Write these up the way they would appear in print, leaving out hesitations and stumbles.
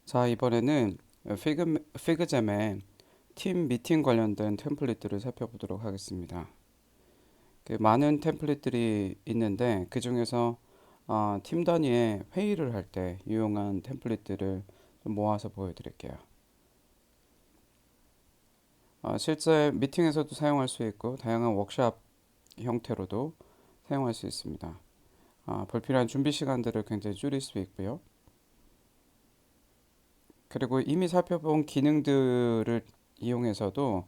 자, 이번에는 피그잼의 팀 미팅 관련된 템플릿들을 살펴보도록 하겠습니다. 많은 템플릿들이 있는데 그 중에서 팀 단위의 회의를 할 때 유용한 템플릿들을 좀 모아서 보여드릴게요. 실제 미팅에서도 사용할 수 있고 다양한 워크샵 형태로도 사용할 수 있습니다. 불필요한 준비 시간들을 굉장히 줄일 수 있고요. 그리고 이미 살펴본 기능들을 이용해서도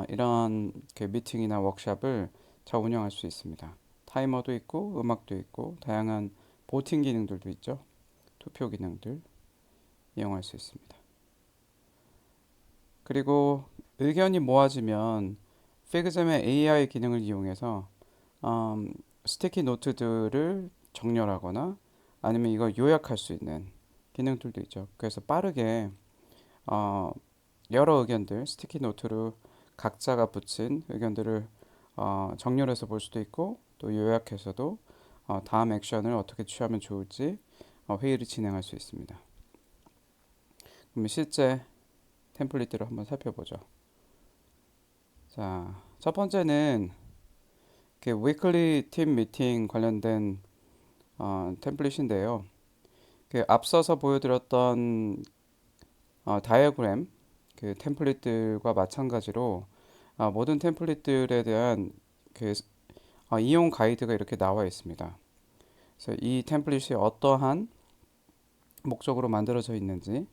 이런 그 미팅이나 워크샵을 잘 운영할 수 있습니다. 타이머도 있고 음악도 있고 다양한 보팅 기능들도 있죠. 투표 기능들 이용할 수 있습니다. 그리고 의견이 모아지면 피그잼의 AI 기능을 이용해서 스티키 노트들을 정렬하거나 아니면 이걸 요약할 수 있는 기능들도 있죠. 그래서 빠르게 어, 여러 의견들 스티키 노트로 각자가 붙인 의견들을 정렬해서 볼 수도 있고 또 요약해서도 다음 액션을 어떻게 취하면 좋을지 회의를 진행할 수 있습니다. 그럼 실제 템플릿들을 한번 살펴보죠. 자, 첫 번째는 그 위클리 팀 미팅 관련된 템플릿인데요. 그 앞서서 보여드렸던 다이어그램 그 템플릿들과 마찬가지로 모든 템플릿들에 대한 그 이용 가이드가 이렇게 나와 있습니다. 그래서 이 템플릿이 어떠한 목적으로 만들어져 있는지,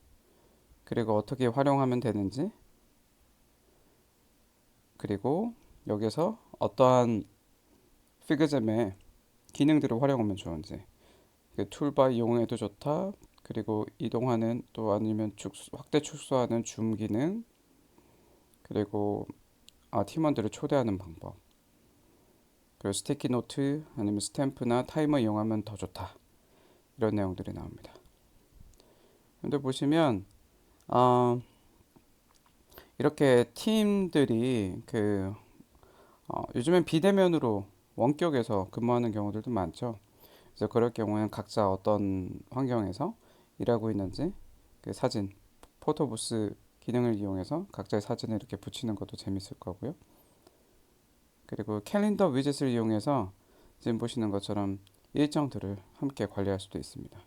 그리고 어떻게 활용하면 되는지, 그리고 여기서 어떠한 피그잼의 기능들을 활용하면 좋은지, 그 툴바 이용해도 좋다. 그리고 이동하는 또 아니면 확대 축소하는 줌 기능, 그리고 팀원들을 초대하는 방법, 그리고 스티키 노트 아니면 스탬프나 타이머 이용하면 더 좋다. 이런 내용들이 나옵니다. 근데 보시면 어, 이렇게 팀들이 요즘엔 비대면으로 원격에서 근무하는 경우들도 많죠. 그래서 그럴 경우에는 각자 어떤 환경에서 일하고 있는지 그 사진, 포토부스 기능을 이용해서 각자의 사진을 이렇게 붙이는 것도 재밌을 거고요. 그리고 캘린더 위젯을 이용해서 지금 보시는 것처럼 일정들을 함께 관리할 수도 있습니다.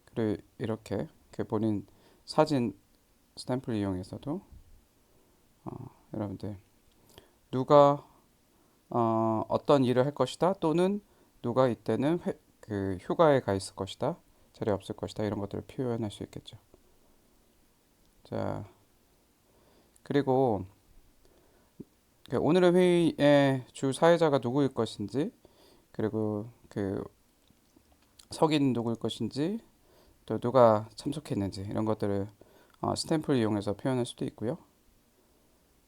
그리고 이렇게 본인 사진 스탬프를 이용해서도 여러분들 누가 어떤 일을 할 것이다 또는 누가 이때는 휴가에 가 있을 것이다 자리에 없을 것이다 이런 것들을 표현할 수 있겠죠. 자, 그리고 오늘의 회의의 주 사회자가 누구일 것인지 그리고 석인 누구일 것인지 또 누가 참석했는지 이런 것들을 스탬프를 이용해서 표현할 수도 있고요.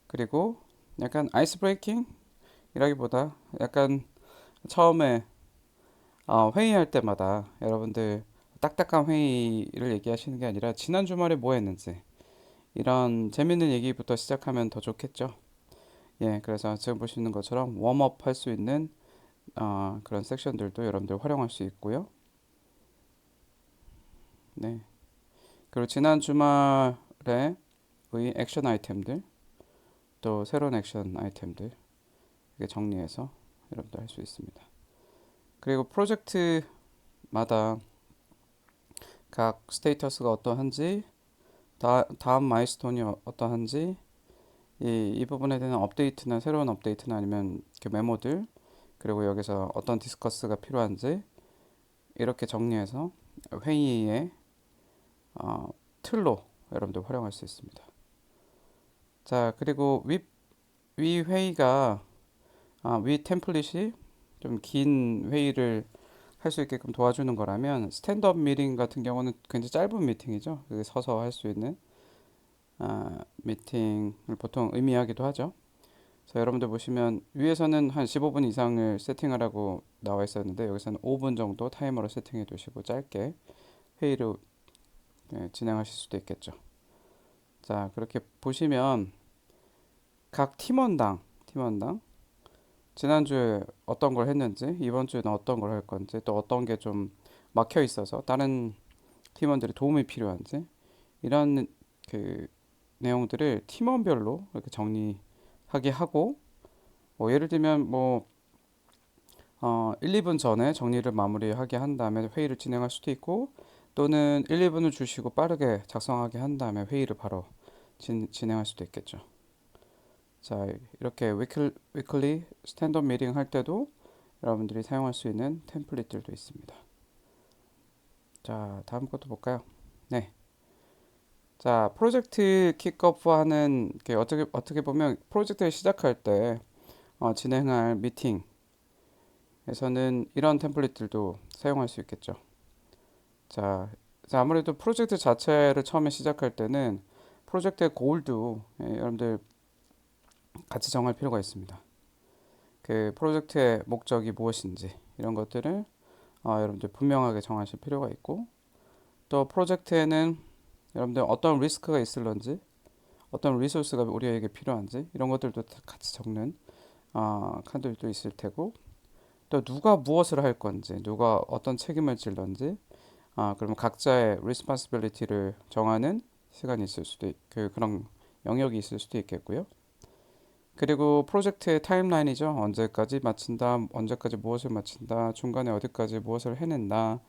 그리고 약간 아이스 브레이킹이라기보다 약간 처음에 회의할 때마다 여러분들 딱딱한 회의를 얘기하시는 게 아니라 지난 주말에 뭐 했는지 이런 재밌는 얘기부터 시작하면 더 좋겠죠. 예, 그래서 지금 보시는 것처럼 웜업 할 수 있는 그런 섹션들도 여러분들 활용할 수 있고요. 네. 그리고 지난 주말에 의 액션 아이템들 또 새로운 액션 아이템들 이렇게 정리해서 여러분들 할 수 있습니다. 그리고 프로젝트마다 각 스테이터스가 어떠한지 다음 마일스톤이 어떠한지 이 부분에 대한 업데이트나 새로운 업데이트나 아니면 메모들 그리고 여기서 어떤 디스커스가 필요한지 이렇게 정리해서 회의의 틀로 여러분들 활용할 수 있습니다. 자, 그리고 위 회의가 위 템플릿이 좀 긴 회의를 할 수 있게끔 도와주는 거라면 스탠드업 미팅 같은 경우는 굉장히 짧은 미팅이죠. 서서 할 수 있는 미팅을 보통 의미하기도 하죠. 그래서 여러분들 보시면 위에서는 한 15분 이상을 세팅하라고 나와 있었는데 여기서는 5분 정도 타이머로 세팅해 두시고 짧게 회의를 진행하실 수도 있겠죠. 자, 그렇게 보시면 각 팀원당 지난주에 어떤 걸 했는지 이번 주에는 어떤 걸 할 건지 또 어떤 게 좀 막혀 있어서 다른 팀원들의 도움이 필요한지 이런 그 내용들을 팀원별로 이렇게 정리하게 하고 뭐 예를 들면 뭐 1, 2분 전에 정리를 마무리하게 한 다음에 회의를 진행할 수도 있고 또는 1, 2분을 주시고 빠르게 작성하게 한 다음에 회의를 바로 진행할 수도 있겠죠. 자, 이렇게 위클리 스탠드업 미팅 할 때도 여러분들이 사용할 수 있는 템플릿들도 있습니다. 자, 다음 것도 볼까요? 네. 자, 프로젝트 킥오프 하는 게 어떻게 보면 프로젝트를 시작할 때 진행할 미팅에서는 이런 템플릿들도 사용할 수 있겠죠. 자, 아무래도 프로젝트 자체를 처음에 시작할 때는 프로젝트의 고울도 여러분들 같이 정할 필요가 있습니다. 그 프로젝트의 목적이 무엇인지 이런 것들을 여러분들 분명하게 정하실 필요가 있고 또 프로젝트에는 여러분들 어떤 리스크가 있을런지 어떤 리소스가 우리에게 필요한지 이런 것들도 같이 적는 칸들도 있을 테고 또 누가 무엇을 할 건지 누가 어떤 책임을 질런지 그러면 각자의 리스폰시빌리티를 정하는 시간이 있을 수도 그런 영역이 있을 수도 있겠고요. 그리고 프로젝트의 타임라인이죠. 언제까지 마친다, 언제까지 무엇을 마친다, 중간에 어디까지 무엇을 해낸다.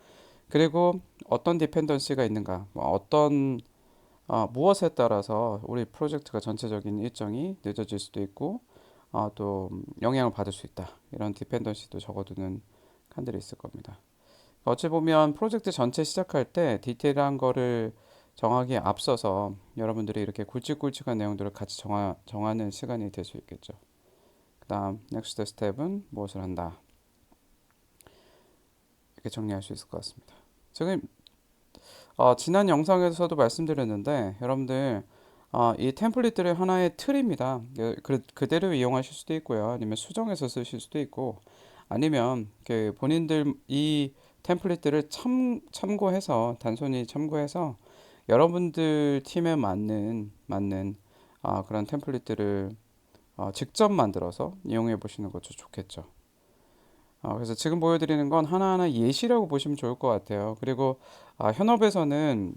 그리고 어떤 디펜던시가 있는가, 무엇에 따라서 우리 프로젝트가 전체적인 일정이 늦어질 수도 있고 또 영향을 받을 수 있다. 이런 디펜던시도 적어두는 칸들이 있을 겁니다. 어찌 보면 프로젝트 전체 시작할 때 디테일한 거를 정하기에 앞서서 여러분들이 이렇게 굵직굵직한 내용들을 같이 정하는 시간이 될 수 있겠죠. 그 다음 넥스트 스텝은 무엇을 한다. 이렇게 정리할 수 있을 것 같습니다. 지금 지난 영상에서도 말씀드렸는데 여러분들 이 템플릿들의 하나의 틀입니다. 그대로 이용하실 수도 있고요. 아니면 수정해서 쓰실 수도 있고 아니면 그 본인들 이 템플릿들을 참고해서 단순히 참고해서 여러분들 팀에 맞는 그런 템플릿들을 직접 만들어서 이용해 보시는 것도 좋겠죠. 그래서 지금 보여드리는 건 하나하나 예시라고 보시면 좋을 것 같아요. 그리고 현업에서는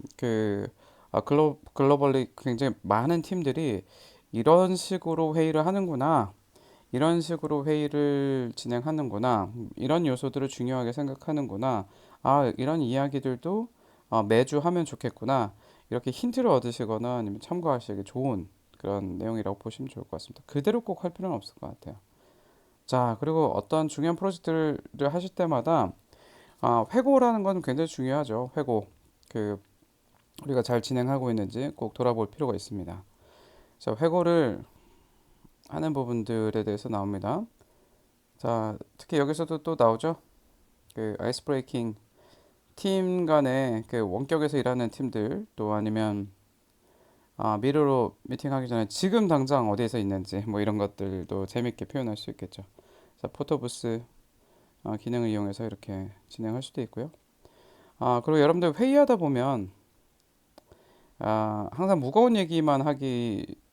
글로벌리 굉장히 많은 팀들이 이런 식으로 회의를 하는구나, 이런 식으로 회의를 진행하는구나, 이런 요소들을 중요하게 생각하는구나, 이런 이야기들도 매주 하면 좋겠구나, 이렇게 힌트를 얻으시거나 아니면 참고하시기 좋은 그런 내용이라고 보시면 좋을 것 같습니다. 그대로 꼭 할 필요는 없을 것 같아요. 자, 그리고 어떤 중요한 프로젝트를 하실 때마다 회고라는 건 굉장히 중요하죠. 회고. 그 우리가 잘 진행하고 있는지 꼭 돌아볼 필요가 있습니다. 자, 회고를 하는 부분들에 대해서 나옵니다. 자, 특히 여기서도 또 나오죠. 그 아이스 브레이킹 팀 간의 그 원격에서 일하는 팀들 또 아니면 미래로 미팅하기 전에 지금 당장 어디에서 있는지 뭐 이런 것들도 재밌게 표현할 수 있겠죠. 자, 포토부스 기능을 이용해서 이렇게 진행할 수도 있고요. 그리고 여러분들 회의하다 보면 항상 무거운 얘기만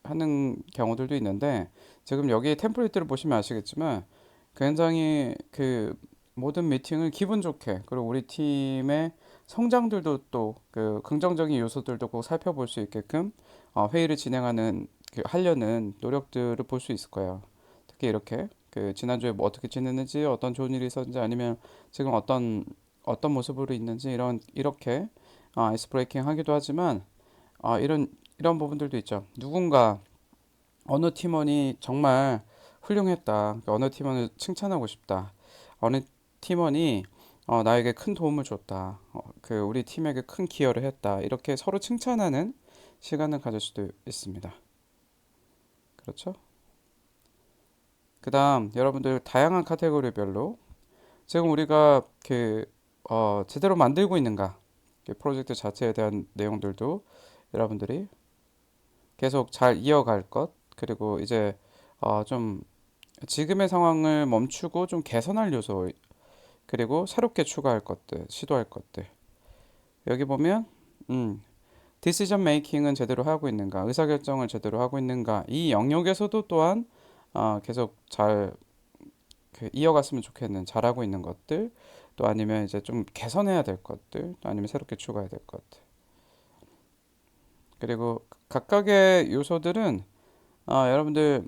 하는 경우들도 있는데 지금 여기 템플릿들을 보시면 아시겠지만 굉장히 그 모든 미팅을 기분 좋게 그리고 우리 팀의 성장들도 또 그 긍정적인 요소들도 꼭 살펴볼 수 있게끔 회의를 하려는 노력들을 볼 수 있을 거예요. 특히 이렇게 그 지난주에 뭐 어떻게 지냈는지 어떤 좋은 일이 있었는지 아니면 지금 어떤 모습으로 있는지 이렇게 아이스 브레이킹 하기도 하지만 이런 부분들도 있죠. 누군가 어느 팀원이 정말 훌륭했다. 어느 팀원을 칭찬하고 싶다. 어느 팀원이 나에게 큰 도움을 줬다. 그 우리 팀에게 큰 기여를 했다. 이렇게 서로 칭찬하는 시간을 가질 수도 있습니다. 그렇죠? 그다음 여러분들 다양한 카테고리별로 지금 우리가 제대로 만들고 있는가 그 프로젝트 자체에 대한 내용들도 여러분들이 계속 잘 이어갈 것 그리고 이제 좀 지금의 상황을 멈추고 좀 개선할 요소 그리고 새롭게 추가할 것들 시도할 것들 여기 보면 디시전 메이킹은 제대로 하고 있는가 의사결정을 제대로 하고 있는가 이 영역에서도 또한 계속 잘 이어갔으면 좋겠는 잘하고 있는 것들 또 아니면 이제 좀 개선해야 될 것들 또 아니면 새롭게 추가해야 될 것들 그리고 각각의 요소들은 여러분들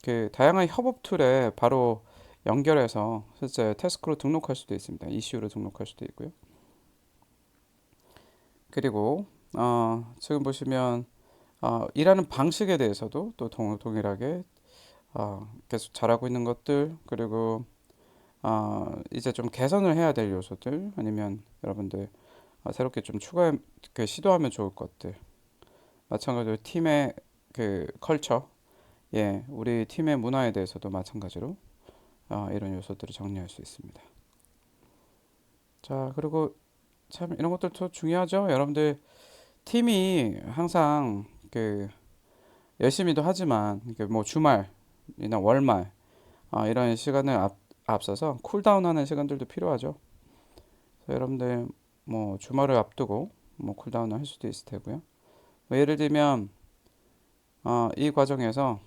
그 다양한 협업 툴에 바로 연결해서 실제 태스크로 등록할 수도 있습니다. 이슈로 등록할 수도 있고요. 그리고 지금 보시면 일하는 방식에 대해서도 또 동일하게 계속 잘하고 있는 것들, 그리고 이제 좀 개선을 해야 될 요소들, 아니면 여러분들 새롭게 좀 시도하면 좋을 것들, 마찬가지로 팀의 그 컬처, 예, 우리 팀의 문화에 대해서도 마찬가지로 이런 요소들을 정리할 수 있습니다. 자, 그리고 참 이런 것들도 중요하죠. 여러분들 팀이 항상 그 열심히도 하지만 뭐 주말이나 월말 이런 시간을 앞서서 쿨다운하는 시간들도 필요하죠. 그래서 여러분들 뭐 주말을 앞두고 뭐 쿨다운을 할 수도 있을 테고요. 뭐 예를 들면 이 과정에서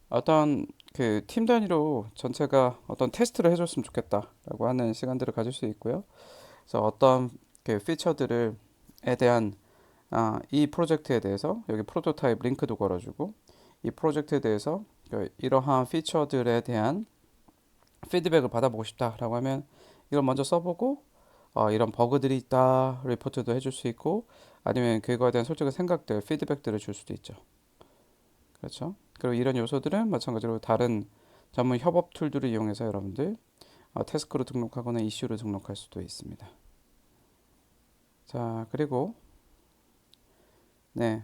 어떤 그 팀 단위로 전체가 어떤 테스트를 해줬으면 좋겠다라고 하는 시간들을 가질 수 있고요. 그래서 어떤 그 피처들을 에 대한 이 프로젝트에 대해서 여기 프로토타입 링크도 걸어주고 이 프로젝트에 대해서 이러한 피처들에 대한 피드백을 받아보고 싶다라고 하면 이걸 먼저 써보고 이런 버그들이 있다 리포트도 해줄 수 있고 아니면 그거에 대한 솔직한 생각들 피드백들을 줄 수도 있죠. 그렇죠. 그리고 이런 요소들은 마찬가지로 다른 전문 협업 툴들을 이용해서 여러분들 태스크로 등록하거나 이슈로 등록할 수도 있습니다. 자, 그리고 네,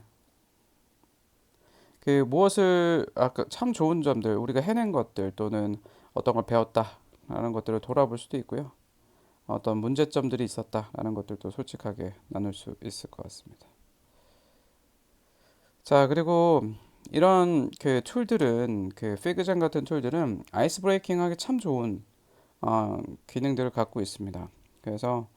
그 무엇을 아까 참 좋은 점들 우리가 해낸 것들 또는 어떤 걸 배웠다라는 것들을 돌아볼 수도 있고요. 어떤 문제점들이 있었다라는 것들도 솔직하게 나눌 수 있을 것 같습니다. 자, 그리고 이런 그 툴들은 그 피그젠 같은 툴들은 아이스 브레이킹 하기 참 좋은 기능들을 갖고 있습니다. 그래서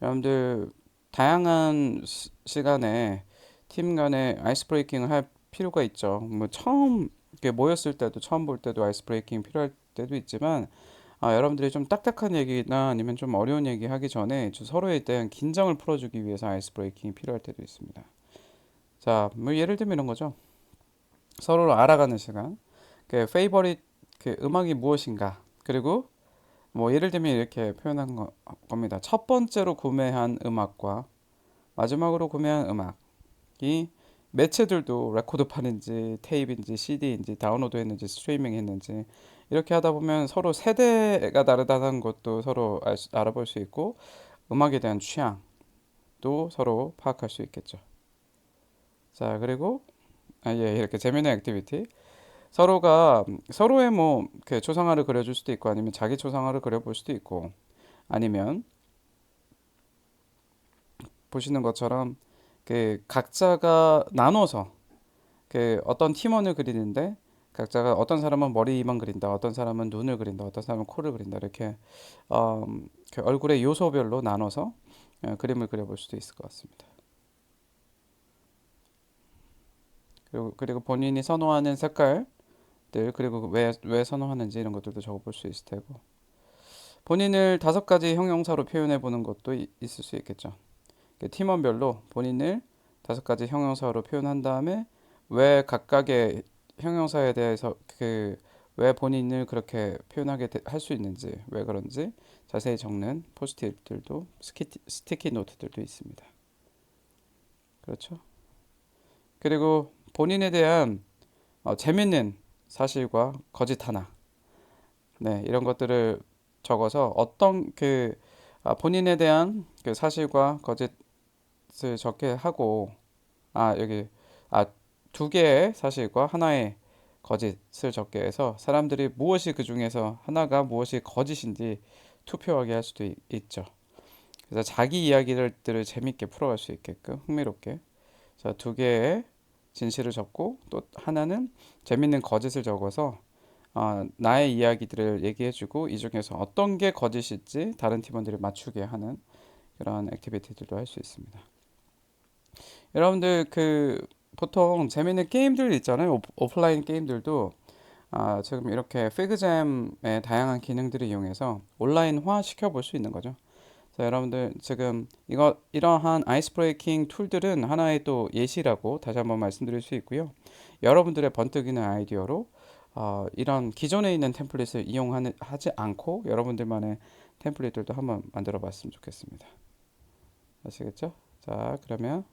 여러분들 다양한 시간에 팀 간에 아이스 브레이킹을 할 필요가 있죠. 뭐 처음 이렇게 모였을 때도 처음 볼 때도 아이스 브레이킹 필요할 때도 있지만 여러분들이 좀 딱딱한 얘기나 아니면 좀 어려운 얘기 하기 전에 서로에 대한 긴장을 풀어주기 위해서 아이스 브레이킹이 필요할 때도 있습니다. 자, 뭐 예를 들면 이런 거죠. 서로를 알아가는 시간. 그 페이버릿 그 음악이 무엇인가. 그리고 뭐 예를 들면 이렇게 겁니다. 첫 번째로 구매한 음악과 마지막으로 구매한 음악이 매체들도 레코드판인지 테이프인지 CD인지 다운로드 했는지 스트리밍 했는지 이렇게 하다 보면 서로 세대가 다르다는 것도 서로 알아볼 수 있고 음악에 대한 취향도 서로 파악할 수 있겠죠. 자, 그리고 예, 이렇게 재미있는 액티비티. 서로가 서로의 뭐그 초상화를 그려줄 수도 있고 아니면 자기 초상화를 그려볼 수도 있고 아니면 보시는 것처럼 그 각자가 나눠서 그 어떤 팀원을 그리는데 각자가 어떤 사람은 머리만 그린다, 어떤 사람은 눈을 그린다, 어떤 사람은 코를 그린다 이렇게 그 얼굴의 요소별로 나눠서 그림을 그려볼 수도 있을 것 같습니다. 그리고 본인이 선호하는 색깔들 그리고 왜 선호하는지 이런 것들도 적어볼 수 있을 테고 본인을 5가지 형용사로 표현해 보는 것도 있을 수 있겠죠. 팀원별로 본인을 5가지 형용사로 표현한 다음에 왜 각각의 형용사에 대해서 왜 본인을 그렇게 표현하게 할 수 있는지 왜 그런지 자세히 적는 포스트잇들도 스티키 노트들도 있습니다. 그렇죠? 그리고 본인에 대한 재밌는 사실과 거짓 하나, 네, 이런 것들을 적어서 어떤 본인에 대한 그 사실과 거짓을 적게 하고 여기 아, 2개의 사실과 하나의 거짓을 적게 해서 사람들이 무엇이 그 중에서 하나가 무엇이 거짓인지 투표하게 할 수도 있죠. 그래서 자기 이야기들을 재밌게 풀어갈 수 있게끔 흥미롭게. 자, 2개의 진실을 적고 또 하나는 재밌는 거짓을 적어서 나의 이야기들을 얘기해주고 이 중에서 어떤 게 거짓일지 다른 팀원들이 맞추게 하는 그런 액티비티들도 할 수 있습니다. 여러분들 보통 재밌는 게임들 있잖아요. 오프라인 게임들도 지금 이렇게 피그잼의 다양한 기능들을 이용해서 온라인화 시켜볼 수 있는 거죠. 그래서 여러분들 지금 이러한 아이스 브레이킹 툴들은 하나의 또 예시라고 다시 한번 말씀드릴 수 있고요. 여러분들의 번뜩이는 아이디어로 이런 기존에 있는 템플릿을 하지 않고 여러분들만의 템플릿들도 한번 만들어 봤으면 좋겠습니다. 아시겠죠? 자, 그러면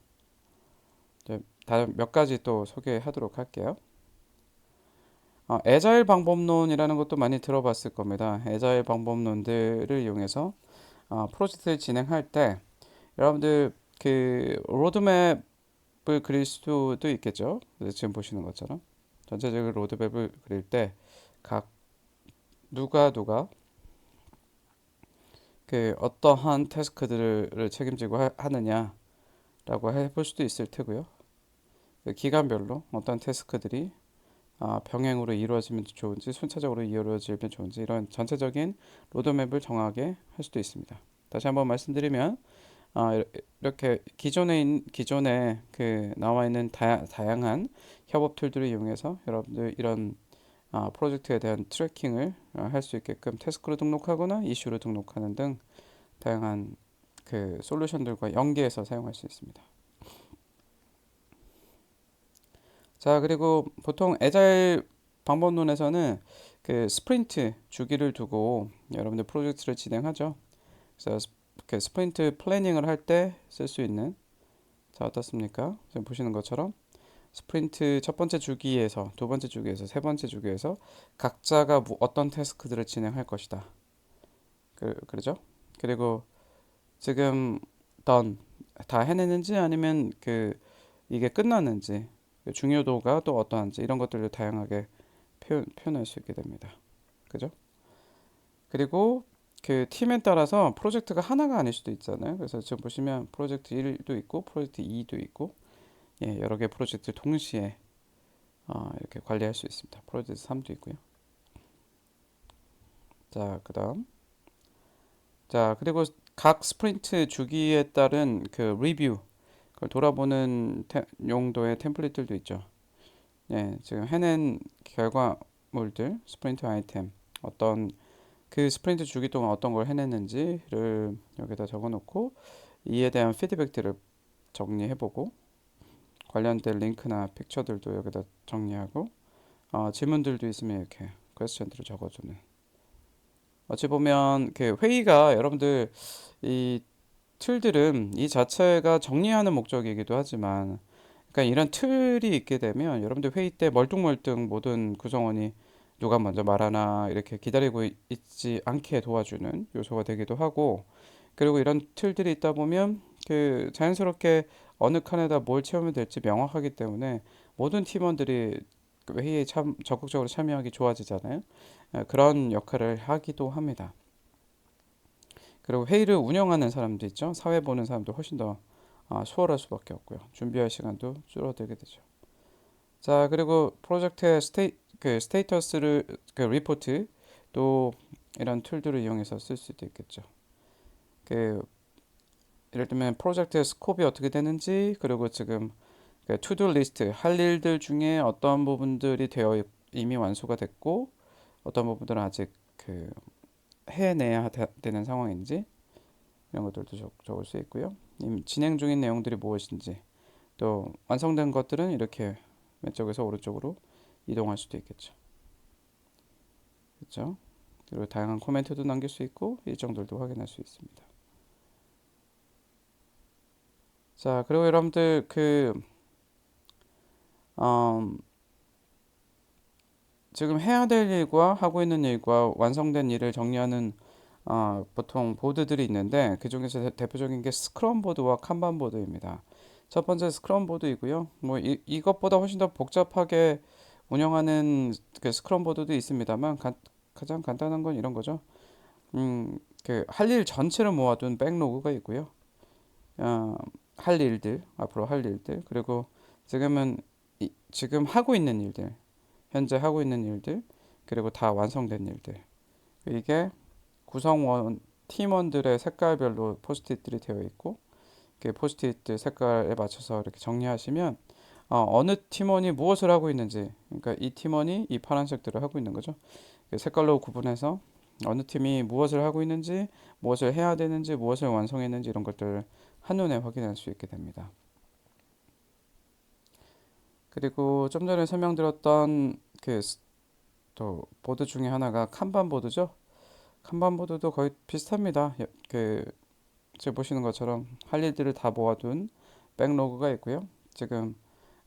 이제 다른 몇 가지 또 소개하도록 할게요. 애자일 방법론이라는 것도 많이 들어봤을 겁니다. 애자일 방법론들을 이용해서 프로젝트를 진행할 때 여러분들 그 로드맵을 그릴 수도 있겠죠. 지금 보시는 것처럼 전체적인 로드맵을 그릴 때 각 누가 그 어떠한 태스크들을 책임지고 하느냐라고 해볼 수도 있을 테고요. 그 기간별로 어떤 태스크들이 병행으로 이루어지면 좋은지 순차적으로 이루어지면 좋은지 이런 전체적인 로드맵을 정하게 할 수도 있습니다. 다시 한번 말씀드리면 이렇게 기존에 그 나와 있는 다양한 협업 툴들을 이용해서 여러분들 이런 프로젝트에 대한 트래킹을 할 수 있게끔 태스크로 등록하거나 이슈로 등록하는 등 다양한 그 솔루션들과 연계해서 사용할 수 있습니다. 자, 그리고 보통 애자일 방법론에서는 그 스프린트 주기를 두고 여러분들 프로젝트를 진행하죠. 그래서 그 스프린트 플래닝을 할 때 쓸 수 있는 자, 어떻습니까? 지금 보시는 것처럼 스프린트 첫 번째 주기에서 두 번째 주기에서 세 번째 주기에서 각자가 어떤 태스크들을 진행할 것이다. 그러죠? 그리고 지금 done 다 해냈는지 아니면 그 이게 끝났는지 그 중요도가 또 어떠한지 이런 것들을 다양하게 표현할 수 있게 됩니다. 그죠? 그리고 그 팀에 따라서 프로젝트가 하나가 아닐 수도 있잖아요. 그래서 지금 보시면 프로젝트 1도 있고 프로젝트 2도 있고 여러 개 프로젝트 동시에 이렇게 관리할 수 있습니다. 프로젝트 3도 있고요. 자, 그다음. 자, 그리고 각 스프린트 주기에 따른 그 리뷰, 그걸 돌아보는 용도의 템플릿들도 있죠. 지금 해낸 결과물들, 스프린트 아이템, 어떤 그 스프린트 주기 동안 어떤 걸 해냈는지를 여기다 적어놓고 이에 대한 피드백들을 정리해보고 관련된 링크나 픽처들도 여기다 정리하고 질문들도 있으면 이렇게 퀘스천들을 적어주는 어찌 보면 그 회의가 여러분들 이 툴들은 이 자체가 정리하는 목적이기도 하지만 그러니까 이런 틀이 있게 되면 여러분들 회의 때 멀뚱멀뚱 모든 구성원이 누가 먼저 말하나 이렇게 기다리고 있지 않게 도와주는 요소가 되기도 하고 그리고 이런 틀들이 있다 보면 그 자연스럽게 어느 칸에다 뭘 채우면 될지 명확하기 때문에 모든 팀원들이 그 회의에 적극적으로 참여하기 좋아지잖아요. 그런 역할을 하기도 합니다. 그리고 회의를 운영하는 사람도 있죠. 사회 보는 사람도 훨씬 더 수월할 수밖에 없고요. 준비할 시간도 줄어들게 되죠. 자, 그리고 프로젝트의 스테이터스를 그 리포트 또 이런 툴들을 이용해서 쓸 수도 있겠죠. 그 예를 들면 프로젝트의 스코프이 어떻게 되는지 그리고 지금 그 투두 리스트 할 일들 중에 어떤 부분들이 이미 완수가 됐고 어떤 부분들은 아직 그 해내야 되는 상황인지 이런 것들도 적을 수 있고요. 진행 중인 내용들이 무엇인지 또 완성된 것들은 이렇게 왼쪽에서 오른쪽으로 이동할 수도 있겠죠. 그렇죠? 그리고 다양한 코멘트도 남길 수 있고 일정들도 확인할 수 있습니다. 자, 그리고 여러분들 음, 지금 해야 될 일과 하고 있는 일과 완성된 일을 정리하는 보통 보드들이 있는데 그 중에서 대표적인 게 스크럼 보드와 칸반 보드입니다. 첫 번째 스크럼 보드이고요. 뭐 이것보다 훨씬 더 복잡하게 운영하는 그 스크럼 보드도 있습니다만 가장 간단한 건 이런 거죠. 그 할 일 전체를 모아둔 백로그가 있고요. 어, 할 일들 앞으로 할 일들 그리고 지금은 지금 하고 있는 일들 현재 하고 있는 일들 그리고 다 완성된 일들 이게 구성원 팀원들의 색깔별로 포스트잇들이 되어 있고 그 포스트잇 색깔에 맞춰서 이렇게 정리하시면 어느 팀원이 무엇을 하고 있는지 그러니까 이 팀원이 이 파란색들을 하고 있는 거죠. 그 색깔로 구분해서 어느 팀이 무엇을 하고 있는지, 무엇을 해야 되는지, 무엇을 완성했는지 이런 것들을 한눈에 확인할 수 있게 됩니다. 그리고 좀 전에 설명드렸던 또 보드 중에 하나가 칸반 보드죠. 칸반 보드도 거의 비슷합니다. 지금 보시는 것처럼 할 일들을 다 모아둔 백로그가 있고요. 지금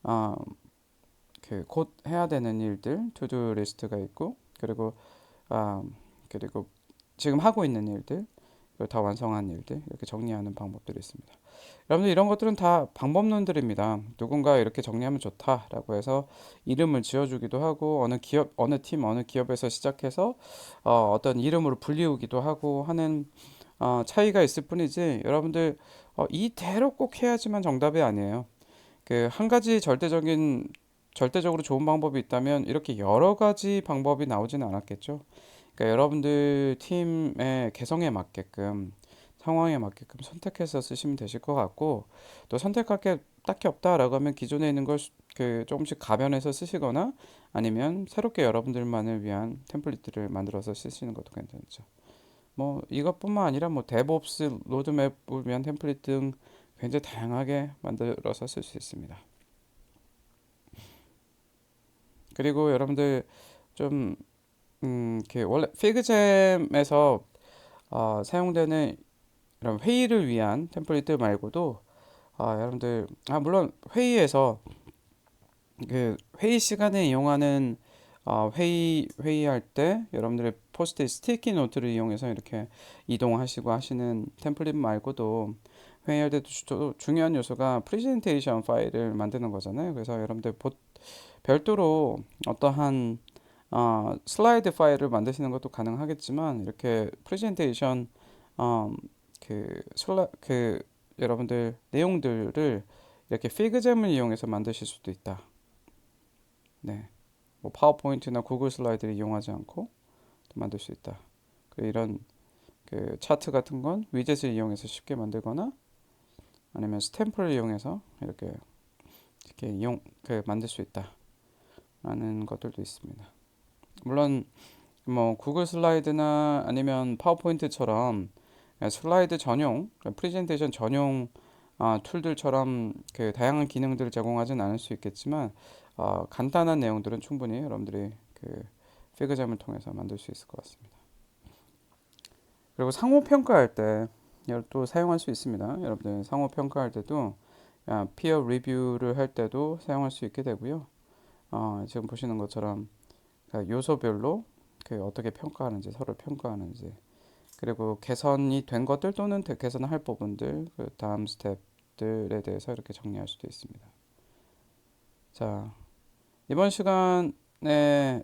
아, 곧 해야 되는 일들 투두 리스트가 있고 아, 그리고 지금 하고 있는 일들 그걸 다 완성한 일들 이렇게 정리하는 방법들이 있습니다. 여러분들 이런 것들은 다 방법론들입니다. 누군가 이렇게 정리하면 좋다라고 해서 이름을 지어주기도 하고 어느 기업, 어느 팀, 어느 기업에서 시작해서 어떤 이름으로 불리우기도 하고 하는 차이가 있을 뿐이지 여러분들 이대로 꼭 해야지만 정답이 아니에요. 그 한 가지 절대적으로 좋은 방법이 있다면 이렇게 여러 가지 방법이 나오지는 않았겠죠. 그러니까 여러분들 팀의 개성에 맞게끔 상황에 맞게끔 선택해서 쓰시면 되실 것 같고 또 선택할 게 딱히 없다라고 하면 기존에 있는 걸 조금씩 가변해서 쓰시거나 아니면 새롭게 여러분들만을 위한 템플릿들을 만들어서 쓰시는 것도 괜찮죠. 뭐 이것뿐만 아니라 뭐 데브옵스 로드맵을 위한 템플릿 등 굉장히 다양하게 만들어서 쓸 수 있습니다. 그리고 여러분들 좀 원래 피그잼에서 사용되는 이런 회의를 위한 템플릿 말고도 여러분들 물론 회의에서 회의 시간에 이용하는 회의할 때 여러분들의 포스트잇 스티키 노트를 이용해서 이렇게 이동하시고 하시는 템플릿 말고도 회의할 때도 중요한 요소가 프레젠테이션 파일을 만드는 거잖아요. 그래서 여러분들 별도로 어떠한 슬라이드 파일을 만드시는 것도 가능하겠지만 이렇게 프레젠테이션 어, 여러분들 내용들을 이렇게 피그잼을 이용해서 만드실 수도 있다. 네. 뭐 파워포인트나 구글 슬라이드를 이용하지 않고 만들 수 있다. 이런 차트 같은 건 위젯을 이용해서 쉽게 만들거나 아니면 스탬프를 이용해서 이렇게 만들 수 있다라는 것들도 있습니다. 물론 뭐 구글 슬라이드나 아니면 파워포인트처럼 슬라이드 전용, 프레젠테이션 전용 툴들처럼 다양한 기능들을 제공하진 않을 수 있겠지만 간단한 내용들은 충분히 여러분들이 피그잼을 통해서 만들 수 있을 것 같습니다. 그리고 상호 평가할 때 또 사용할 수 있습니다. 여러분들 상호 평가할 때도 피어 리뷰를 할 때도 사용할 수 있게 되고요. 지금 보시는 것처럼 요소별로 어떻게 평가하는지 서로 평가하는지 그리고 개선이 된 것들 또는 개선할 부분들 다음 스텝들에 대해서 이렇게 정리할 수도 있습니다. 자, 이번 시간에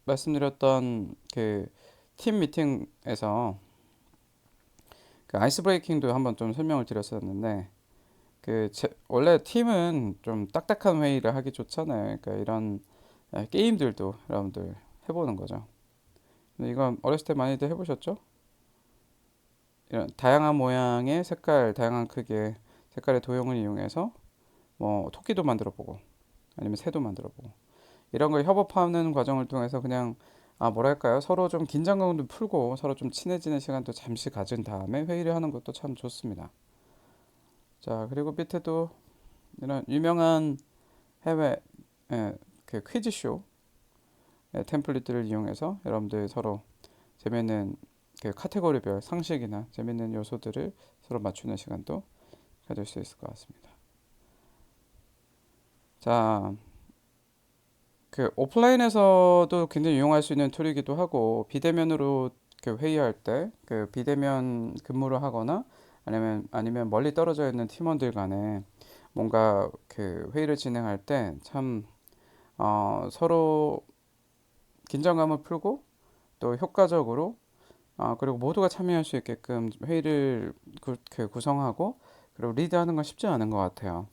말씀드렸던 팀 미팅에서 아이스 브레이킹도 한번 좀 설명을 드렸었는데 원래 팀은 좀 딱딱한 회의를 하기 좋잖아요. 그러니까 이런 게임들도 여러분들 해보는 거죠. 근데 이건 어렸을 때 많이들 해보셨죠? 이런 다양한 모양의 색깔, 다양한 크기의 색깔의 도형을 이용해서 뭐 토끼도 만들어 보고 아니면 새도 만들어 보고 이런 걸 협업하는 과정을 통해서 그냥 뭐랄까요 서로 좀 긴장감도 풀고 서로 좀 친해지는 시간도 잠시 가진 다음에 회의를 하는 것도 참 좋습니다. 자 그리고 밑에도 이런 유명한 해외 퀴즈쇼 템플릿들을 이용해서 여러분들 서로 재미있는 카테고리별 상식이나 재미있는 요소들을 서로 맞추는 시간도 가질 수 있을 것 같습니다. 자, 오프라인에서도 굉장히 이용할 수 있는 툴이기도 하고 비대면으로 회의할 때 비대면 근무를 하거나 아니면 멀리 떨어져 있는 팀원들 간에 뭔가 회의를 진행할 때 참 서로 긴장감을 풀고 또 효과적으로 그리고 모두가 참여할 수 있게끔 회의를 구성하고 그리고 리드하는 건 쉽지 않은 것 같아요.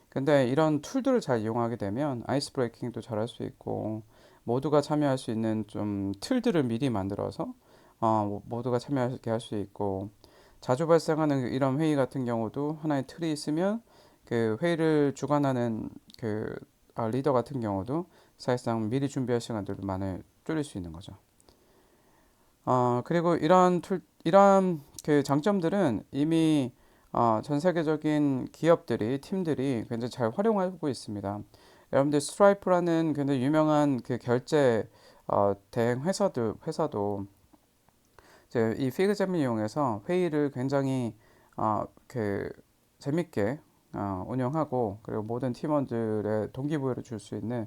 근데 이런 툴들을 잘 이용하게 되면 아이스 브레이킹도 잘 할 수 있고 모두가 참여할 수 있는 좀 틀들을 미리 만들어서 모두가 참여하게 할 수 있고 자주 발생하는 이런 회의 같은 경우도 하나의 틀이 있으면 회의를 주관하는 리더 같은 경우도 사실상 미리 준비할 시간들도 많이 줄일 수 있는 거죠. 그리고 이러한 그 장점들은 이미 전 세계적인 기업들이, 팀들이 굉장히 잘 활용하고 있습니다. 여러분들 스트라이프라는 굉장히 유명한 그 결제 대행 회사도 이제 이 피그잼을 이용해서 회의를 굉장히 그 재밌게 운영하고, 그리고 모든 팀원들의 동기부여를 줄 수 있는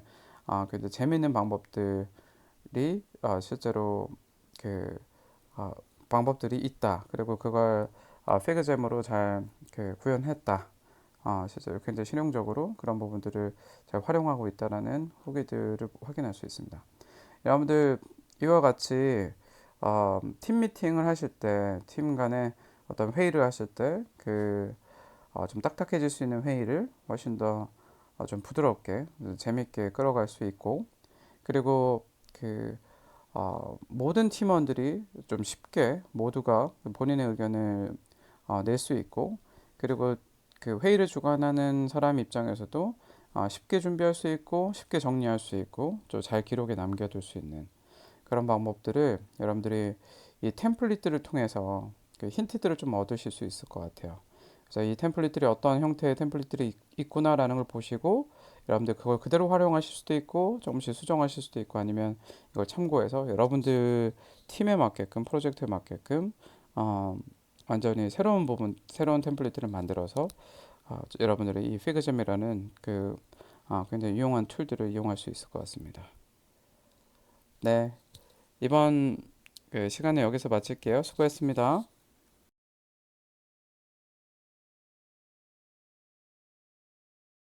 굉장히 재밌는 방법들이 실제로 그 어, 방법들이 있다. 그리고 그걸 피그잼으로 잘 구현했다. 실제로 굉장히 실용적으로 그런 부분들을 잘 활용하고 있다라는 후기들을 확인할 수 있습니다. 여러분들 이와 같이 팀 미팅을 하실 때, 팀 간의 어떤 회의를 하실 때, 좀 딱딱해질 수 있는 회의를 훨씬 더 좀 부드럽게, 재밌게 끌어갈 수 있고, 그리고 모든 팀원들이 좀 쉽게 모두가 본인의 의견을 낼 수 있고, 그리고 그 회의를 주관하는 사람 입장에서도 쉽게 준비할 수 있고, 쉽게 정리할 수 있고, 또 잘 기록에 남겨둘 수 있는 그런 방법들을 여러분들이 이 템플릿들을 통해서 그 힌트들을 좀 얻으실 수 있을 것 같아요. 그래서 이 템플릿들이 어떤 형태의 템플릿들이 있구나라는 걸 보시고, 여러분들 그걸 그대로 활용하실 수도 있고 조금씩 수정하실 수도 있고, 아니면 이걸 참고해서 여러분들 팀에 맞게끔, 프로젝트에 맞게끔 어, 완전히 새로운 부분, 새로운 템플릿들을 만들어서 여러분들의 이 피그잼이라는 굉장히 유용한 툴들을 이용할 수 있을 것 같습니다. 네, 이번 그 시간에 여기서 마칠게요. 수고했습니다.